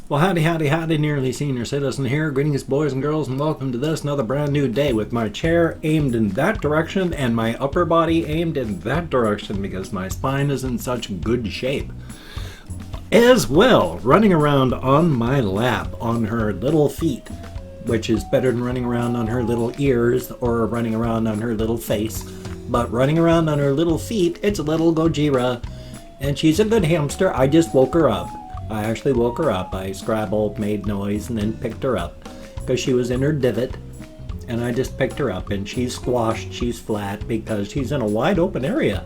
Well, howdy, howdy, howdy, nearly senior citizen here. Greetings, boys and girls, and welcome to this, another brand new day with my chair aimed in that direction and my upper body aimed in that direction because my spine is in such good shape. As well, running around on my lap on her little feet, which is better than running around on her little ears or running around on her little face. But running around on her little feet, it's a little Gojira, and she's a good hamster. I just woke her up. I actually woke her up. I scrabbled, made noise, and then picked her up because she was in her divot, and I just picked her up, and she's squashed, she's flat because she's in a wide open area,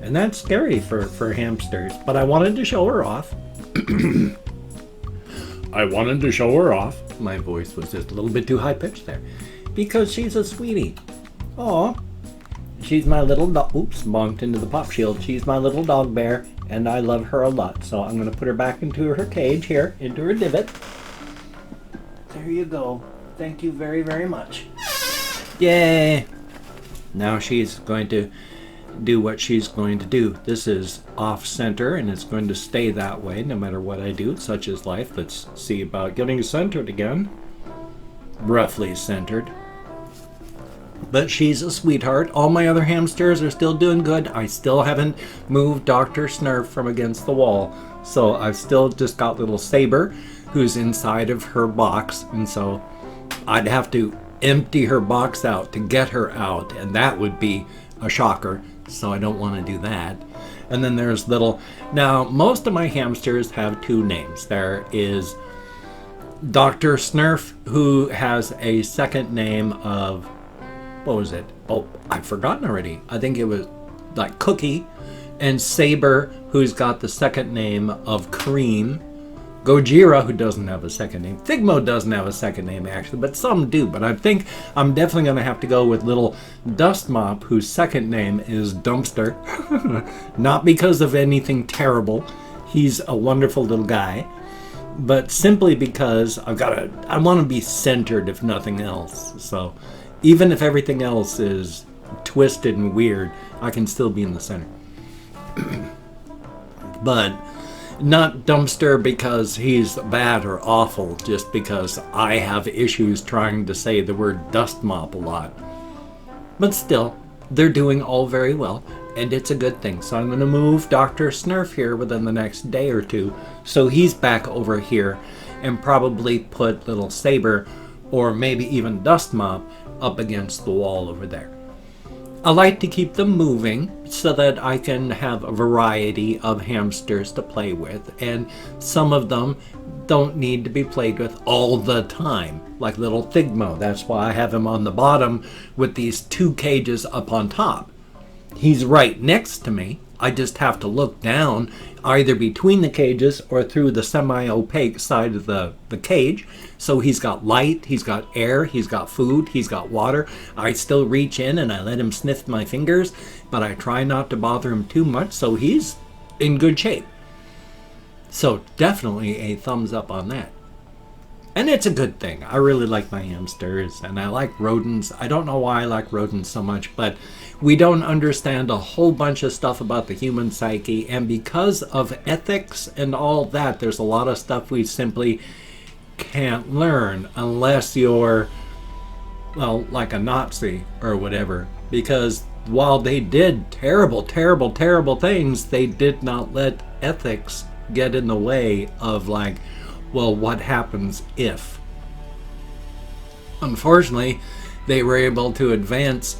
and that's scary for hamsters. But I wanted to show her off. I wanted to show her off. My voice was just a little bit too high pitched there because she's a sweetie. Aw. She's my little dog. Oops, bonked into the pop shield. She's my little dog bear, and I love her a lot. So I'm going to put her back into her cage here, into her divot. There you go. Thank you very, very much. Yay! Now she's going to do what she's going to do. This is off center, and it's going to stay that way no matter what I do. Such is life. Let's see about getting centered again. Roughly centered. But she's a sweetheart. All my other hamsters are still doing good. I still haven't moved Dr. Snurf from against the wall. So I've still just got little Saber, who's inside of her box. And so I'd have to empty her box out to get her out. And that would be a shocker. So I don't want to do that. And then there's little... Now, most of my hamsters have two names. There is Dr. Snurf, who has a second name of... What was it? Oh, I've forgotten already. I think it was like Cookie. And Saber, who's got the second name of Cream. Gojira, who doesn't have a second name. Figmo doesn't have a second name, actually, but some do. But I think I'm definitely going to have to go with little Dust Mop, whose second name is Dumpster. Not because of anything terrible. He's a wonderful little guy. But simply because I want to be centered, if nothing else. So... Even if everything else is twisted and weird, I can still be in the center. But not Dumpster because he's bad or awful, just because I have issues trying to say the word dust mop a lot. But still, they're doing all very well, and it's a good thing. So I'm going to move Dr. Snurf here within the next day or two, so he's back over here, and probably put little Saber, or maybe even Dust Mop, up against the wall over there. I like to keep them moving so that I can have a variety of hamsters to play with, and some of them don't need to be played with all the time, like little Figmo. That's why I have him on the bottom with these two cages up on top. He's right next to me. I just have to look down either between the cages or through the semi-opaque side of the cage. So he's got light, he's got air, he's got food, he's got water. I still reach in and I let him sniff my fingers, but I try not to bother him too much, so he's in good shape. So definitely a thumbs up on that. And it's a good thing. I really like my hamsters, and I like rodents. I don't know why I like rodents so much, but we don't understand a whole bunch of stuff about the human psyche, and because of ethics and all that, there's a lot of stuff we simply can't learn unless you're, well, like a Nazi or whatever. Because while they did terrible, terrible, terrible things, they did not let ethics get in the way of, like, well, what happens if? Unfortunately, they were able to advance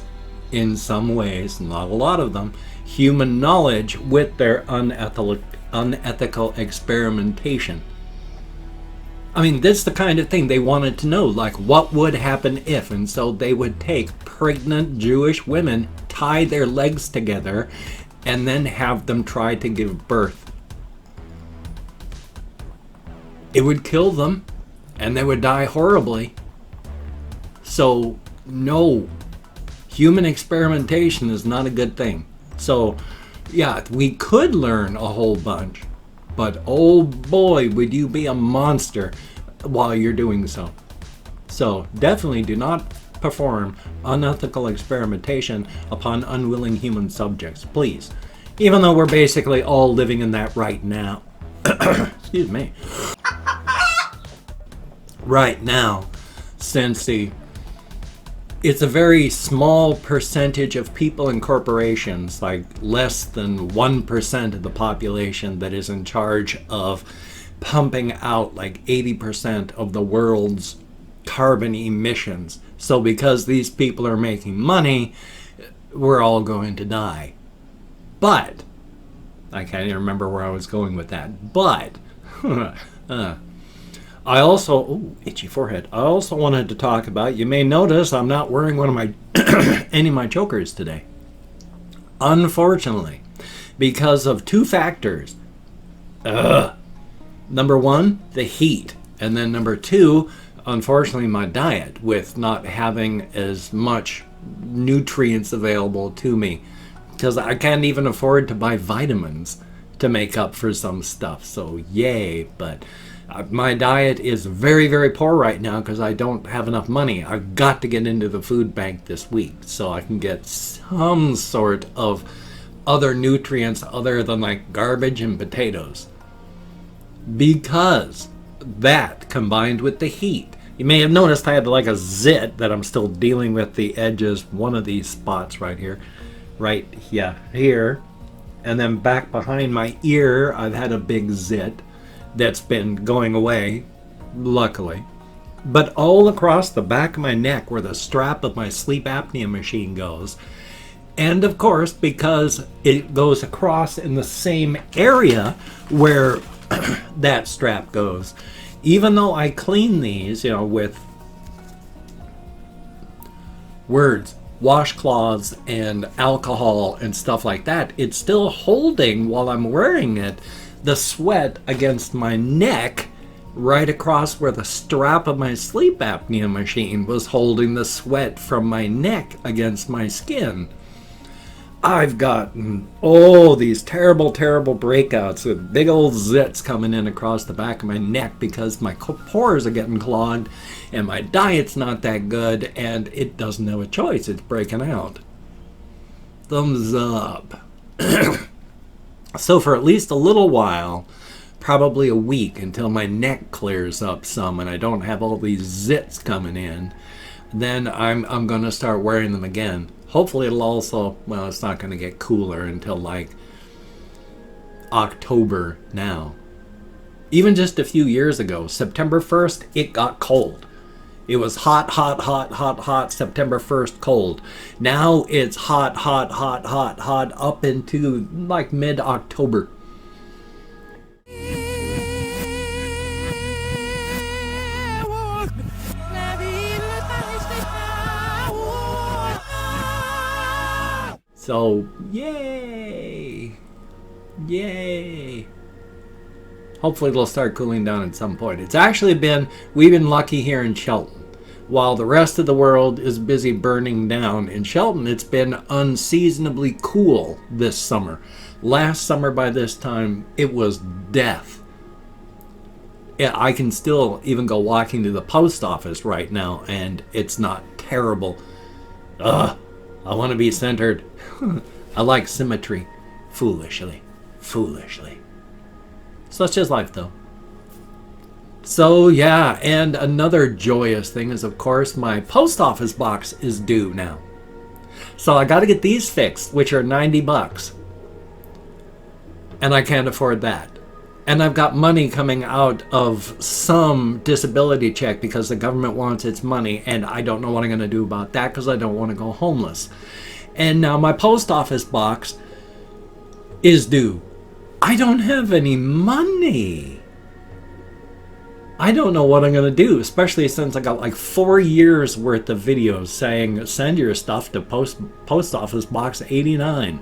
in some ways, not a lot of them, human knowledge with their unethical experimentation. I mean, that's the kind of thing they wanted to know, like what would happen if, and so they would take pregnant Jewish women, tie their legs together, and then have them try to give birth. It would kill them, and they would die horribly. So, no, human experimentation is not a good thing. So, yeah, we could learn a whole bunch, but oh boy, would you be a monster while you're doing so. So, definitely do not perform unethical experimentation upon unwilling human subjects, please. Even though we're basically all living in that right now. Excuse me. right now, since it's a very small percentage of people and corporations, like less than 1% of the population, that is in charge of pumping out like 80% of the world's carbon emissions. So because these people are making money, we're all going to die. But, I can't even remember where I was going with that, but, I also, ooh, itchy forehead. I also wanted to talk about, you may notice I'm not wearing one of my, any of my chokers today. Unfortunately, because of two factors. Number one, the heat. And then number two, unfortunately, my diet, with not having as much nutrients available to me. Because I can't even afford to buy vitamins to make up for some stuff. So yay, but my diet is very, very poor right now because I don't have enough money. I've got to get into the food bank this week so I can get some sort of other nutrients other than like garbage and potatoes. Because that combined with the heat. You may have noticed I had like a zit that I'm still dealing with the edges, one of these spots right here. Right, yeah, here. And then back behind my ear, I've had a big zit that's been going away, luckily. But all across the back of my neck where the strap of my sleep apnea machine goes. And of course, because it goes across in the same area where that strap goes. Even though I clean these, with washcloths and alcohol and stuff like that, it's still holding while I'm wearing it the sweat against my neck right across where the strap of my sleep apnea machine was holding the sweat from my neck against my skin. I've gotten these terrible, terrible breakouts with big old zits coming in across the back of my neck because my pores are getting clogged and my diet's not that good and it doesn't have a choice. It's breaking out. Thumbs up. So for at least a little while, probably a week until my neck clears up some and I don't have all these zits coming in, then I'm going to start wearing them again. Hopefully it'll also, well, it's not going to get cooler until like October now. Even just a few years ago, September 1st, it got cold. It was hot, hot, hot, hot, hot, September 1st cold. Now it's hot, hot, hot, hot, hot, up into like mid-October. So, yay! Yay! Hopefully it'll start cooling down at some point. It's actually we've been lucky here in Shelton. While the rest of the world is busy burning down, in Shelton it's been unseasonably cool this summer. Last summer by this time, it was death. Yeah, I can still even go walking to the post office right now and it's not terrible. I want to be centered. I like symmetry. Foolishly. Such is life, though. So, yeah, and another joyous thing is, of course, my post office box is due now. So I got to get these fixed, which are $90. And I can't afford that. And I've got money coming out of some disability check because the government wants its money, and I don't know what I'm going to do about that because I don't want to go homeless. And now my post office box is due. I don't have any money. I don't know what I'm going to do, especially since I got like 4 years worth of videos saying send your stuff to post office box 89.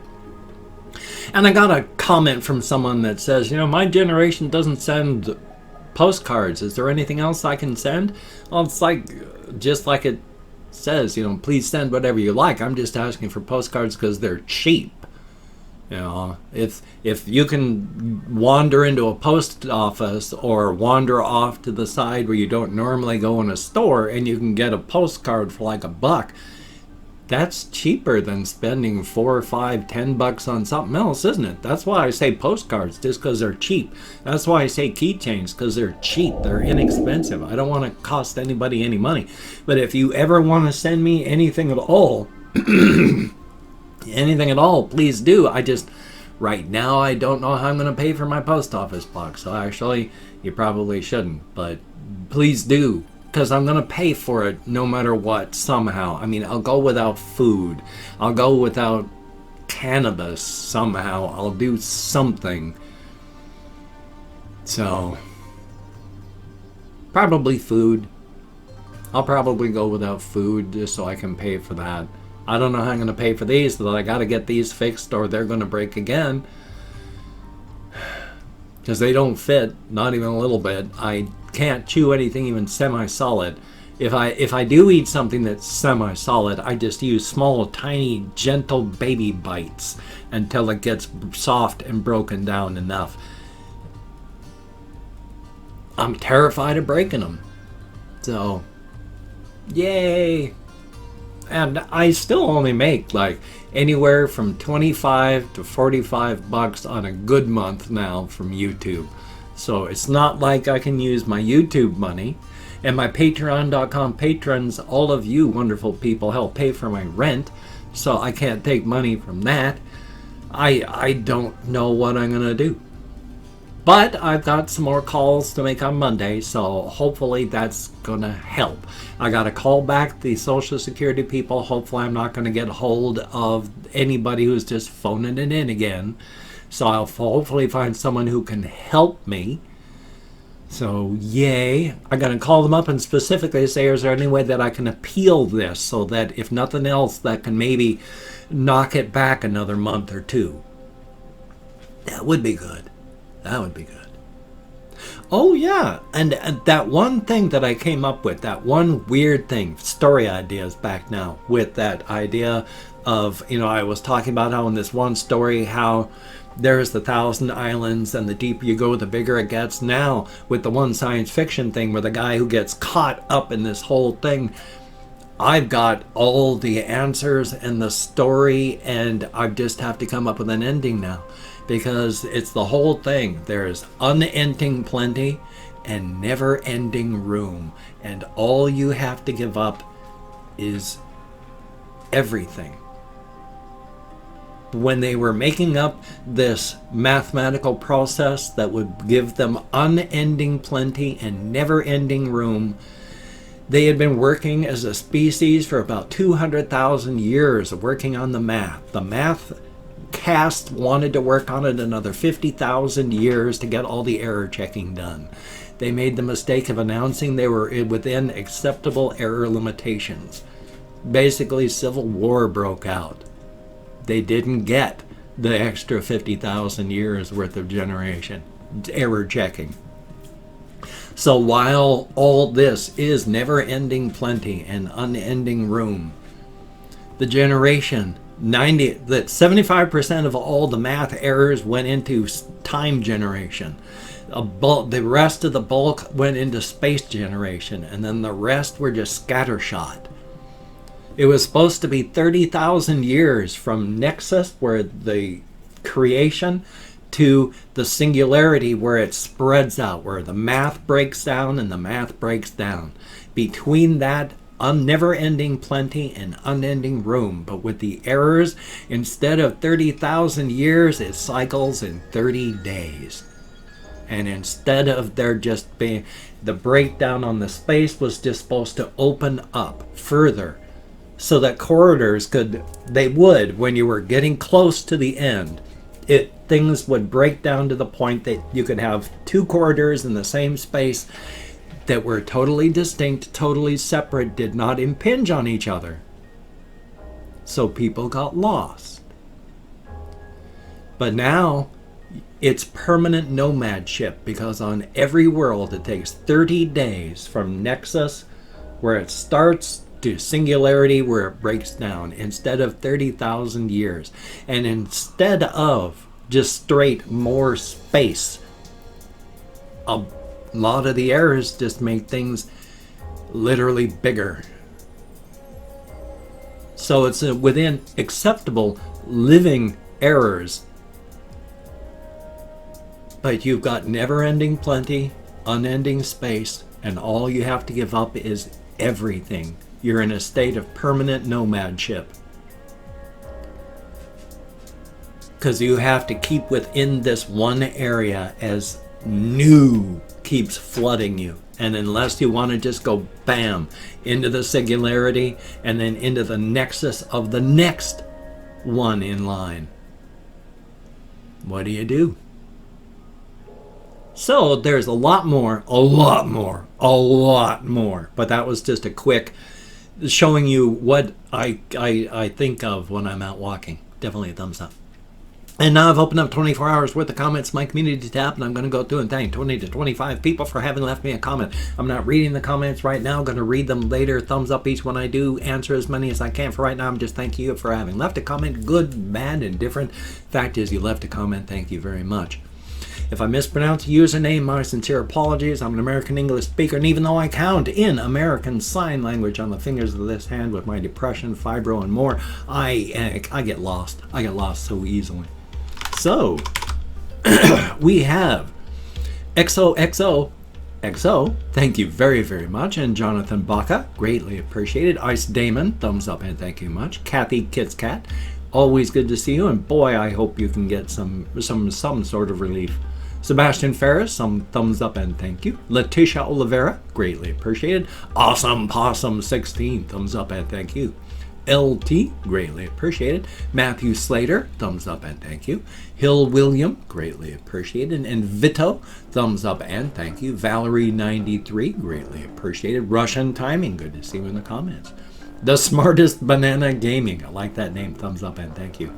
And I got a comment from someone that says, my generation doesn't send postcards. Is there anything else I can send? Well, it's like, just like it says, please send whatever you like. I'm just asking for postcards because they're cheap. If you can wander into a post office or wander off to the side where you don't normally go in a store and you can get a postcard for like $1, that's cheaper than spending $4, $5, $10 on something else, isn't it? That's why I say postcards, just because they're cheap. That's why I say keychains, because they're cheap. They're inexpensive. I don't want to cost anybody any money. But if you ever want to send me anything at all, anything at all, please do. Right now, I don't know how I'm going to pay for my post office box. So actually, you probably shouldn't. But please do. Because I'm going to pay for it no matter what, somehow. I mean, I'll go without food. I'll go without cannabis somehow. I'll do something. So, probably food. I'll probably go without food just so I can pay for that. I don't know how I'm going to pay for these, but I got to get these fixed or they're going to break again. Because they don't fit, not even a little bit. I can't chew anything even semi-solid. If I do eat something that's semi-solid, I just use small, tiny, gentle baby bites until it gets soft and broken down enough. I'm terrified of breaking them. So, yay! And I still only make like anywhere from $25 to $45 on a good month now from YouTube. So it's not like I can use my YouTube money. And my Patreon.com patrons, all of you wonderful people, help pay for my rent. So I can't take money from that. I don't know what I'm going to do. But I've got some more calls to make on Monday, so hopefully that's going to help. I got to call back the Social Security people. Hopefully I'm not going to get hold of anybody who's just phoning it in again. So I'll hopefully find someone who can help me. So, yay. I'm going to call them up and specifically say, is there any way that I can appeal this so that if nothing else, that can maybe knock it back another month or two. That would be good. That would be good. Oh, yeah. And that one thing that I came up with, that one weird thing, story ideas back now, with that idea of, I was talking about how in this one story, how there's the 1,000 islands and the deeper you go, the bigger it gets. Now, with the one science fiction thing where the guy who gets caught up in this whole thing, I've got all the answers and the story, and I just have to come up with an ending now. Because it's the whole thing. There's unending plenty and never-ending room. And all you have to give up is everything. When they were making up this mathematical process that would give them unending plenty and never-ending room, they had been working as a species for about 200,000 years working on the math. The math cast wanted to work on it another 50,000 years to get all the error checking done. They made the mistake of announcing they were within acceptable error limitations. Basically, civil war broke out. They didn't get the extra 50,000 years worth of error checking. So while all this is never-ending plenty and unending room, the generation 75% of all the math errors went into time generation. The rest of the bulk went into space generation, and then the rest were just scattershot. It was supposed to be 30,000 years from Nexus, where the creation, to the singularity, where it spreads out, where the math breaks down and the math breaks down. Between that, never-ending plenty and unending room. But with the errors, instead of 30,000 years, it cycles in 30 days. And instead of there just being, the breakdown on the space was just supposed to open up further so that corridors would, when you were getting close to the end, things would break down to the point that you could have two corridors in the same space that were totally distinct, totally separate, did not impinge on each other. So people got lost. But now it's permanent nomadship, because on every world it takes 30 days from Nexus, where it starts, to singularity, where it breaks down, instead of 30,000 years. And instead of just straight more space, a lot of the errors just make things literally bigger. So it's within acceptable living errors. But you've got never-ending plenty, unending space, and all you have to give up is everything. You're in a state of permanent nomadship. Because you have to keep within this one area as new keeps flooding you. And unless you want to just go bam into the singularity and then into the nexus of the next one in line, what do? So there's a lot more. But that was just a quick showing you what I think of when I'm out walking. Definitely a thumbs up. And now I've opened up 24 hours worth of comments, my community tab, and I'm going to go through and thank 20 to 25 people for having left me a comment. I'm not reading the comments right now. I'm going to read them later. Thumbs up each one I do. Answer as many as I can for right now. I'm just thanking you for having left a comment, good, bad, and different. Fact is, you left a comment. Thank you very much. If I mispronounce a username, my sincere apologies. I'm an American English speaker, and even though I count in American Sign Language on the fingers of this hand with my depression, fibro, and more, I get lost. I get lost so easily. So, we have XOXO, thank you very, very much, and Jonathan Baca, greatly appreciated. Ice Damon, thumbs up and thank you much. Kathy Kitscat, always good to see you, and boy, I hope you can get some sort of relief. Sebastian Ferris, some thumbs up and thank you. Letitia Oliveira, greatly appreciated. Awesome Possum 16, thumbs up and thank you. LT, greatly appreciated. Matthew Slater, thumbs up and thank you. Hill William, greatly appreciated. And Vito, thumbs up and thank you. Valerie 93, greatly appreciated. Russian Timing, good to see you in the comments. The Smartest Banana Gaming, I like that name, thumbs up and thank you.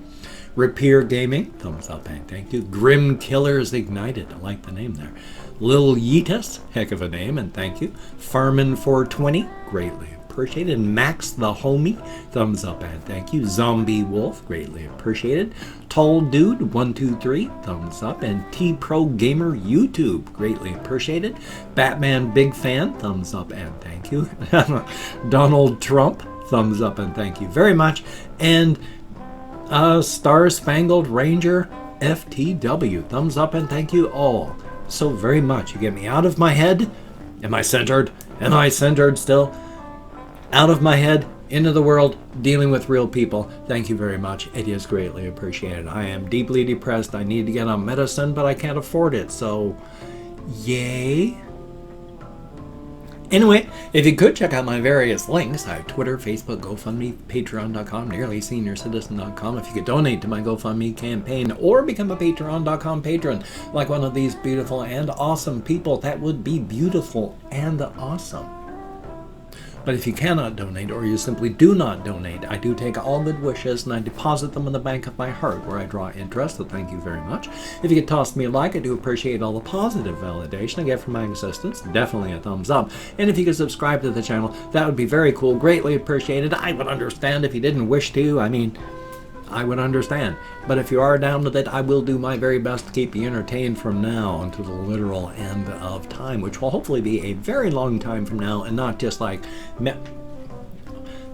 Rapier Gaming, thumbs up and thank you. Grim Killers Ignited, I like the name there. Lil Yeetus, heck of a name and thank you. Farmin 420, greatly appreciated. Max the Homie, thumbs up and thank you. Zombie Wolf, greatly appreciated. Tall Dude 123, thumbs up. And T Pro Gamer YouTube, greatly appreciated. Batman Big Fan, thumbs up and thank you. Donald Trump, thumbs up and thank you very much. And Star Spangled Ranger FTW, thumbs up and thank you all so very much. You get me out of my head. Am I centered? Am I centered still? Out of my head, into the world, dealing with real people. Thank you very much. It is greatly appreciated. I am deeply depressed. I need to get on medicine, but I can't afford it. So, yay. Anyway, if you could check out my various links, I have Twitter, Facebook, GoFundMe, Patreon.com, NearlySeniorCitizen.com. If you could donate to my GoFundMe campaign or become a Patreon.com patron, like one of these beautiful and awesome people, that would be beautiful and awesome. But if you cannot donate, or you simply do not donate, I do take all good wishes and I deposit them in the bank of my heart where I draw interest, so thank you very much. If you could toss me a like, I do appreciate all the positive validation I get from my existence. Definitely a thumbs up. And if you could subscribe to the channel, that would be very cool, greatly appreciated. I would understand if you didn't wish to. I mean, I would understand. But if you are down with it, I will do my very best to keep you entertained from now until the literal end of time, which will hopefully be a very long time from now and not just like...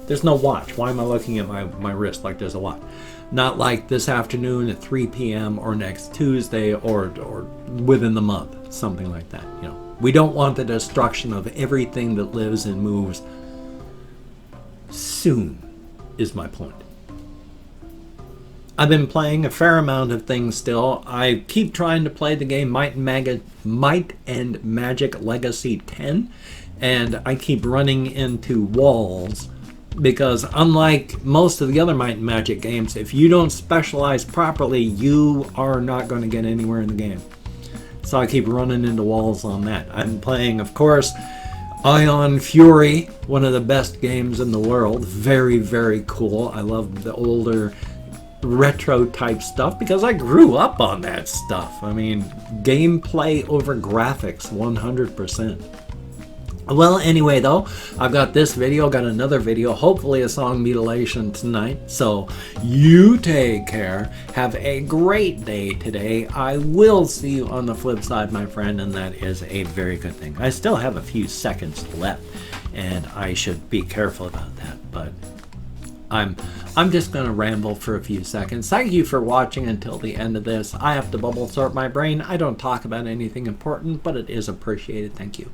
There's no watch. Why am I looking at my wrist like there's a watch? Not like this afternoon at 3 p.m. or next Tuesday or within the month. Something like that. You know, we don't want the destruction of everything that lives and moves soon, is my point. I've been playing a fair amount of things still. I keep trying to play the game Might and Magic Legacy 10, and I keep running into walls because unlike most of the other Might and Magic games, if you don't specialize properly, you are not going to get anywhere in the game. So I keep running into walls on that. I'm playing, of course, Ion Fury, one of the best games in the world. Very, very cool. I love the older retro type stuff because I grew up on that stuff. I mean, gameplay over graphics 100%. Well, anyway though, I've got this video, got another video, hopefully a song mutilation tonight. So you take care, have a great day today. I will see you on the flip side, my friend, and that is a very good thing. I still have a few seconds left and I should be careful about that, but I'm just going to ramble for a few seconds. Thank you for watching until the end of this. I have to bubble sort my brain. I don't talk about anything important, but it is appreciated. Thank you.